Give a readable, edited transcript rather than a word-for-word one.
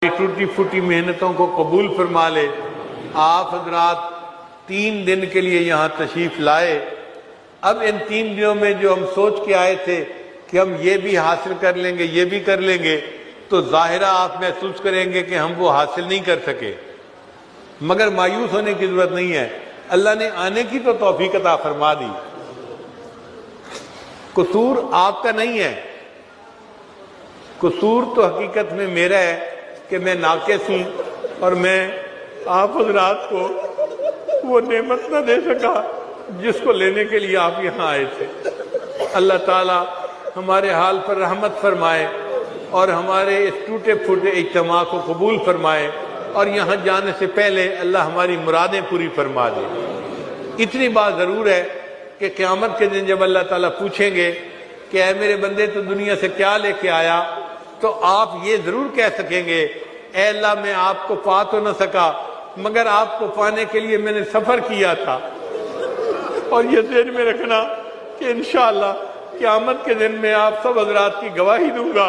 टूटी फूटी मेहनतों को कबूल फरमा ले। आप हजरात 3 दिन के लिए यहाँ तशरीफ लाए। अब इन 3 दिनों में जो हम सोच के आए थे कि हम ये भी हासिल कर लेंगे, ये भी कर लेंगे, तो ज़ाहिरा आप महसूस करेंगे कि हम वो हासिल नहीं कर सके। मगर मायूस होने की जरूरत नहीं है, अल्लाह ने आने की तो तौफीक अता फरमा दी। कसूर आपका नहीं है, कसूर तो हकीकत में मेरा है कि मैं नाक़िस हूँ और मैं आप हजरात को वो नेमत न दे सका जिसको लेने के लिए आप यहाँ आए थे। अल्लाह ताला हमारे हाल पर रहमत फरमाए और हमारे इस टूटे फूटे इज्तिमा को कबूल फरमाए और यहाँ जाने से पहले अल्लाह हमारी मुरादें पूरी फरमा दे। इतनी बात ज़रूर है कि क़यामत के दिन जब अल्लाह ताला पूछेंगे कि ऐ मेरे बंदे तो दुनिया से क्या लेके आया, तो आप ये ज़रूर कह सकेंगे ऐ अल्लाह मैं आपको पा तो न सका मगर आपको पाने के लिए मैंने सफ़र किया था। और ये ज़हन में रखना कि इंशाअल्लाह क़यामत के दिन में आप सब हज़रात की गवाही दूंगा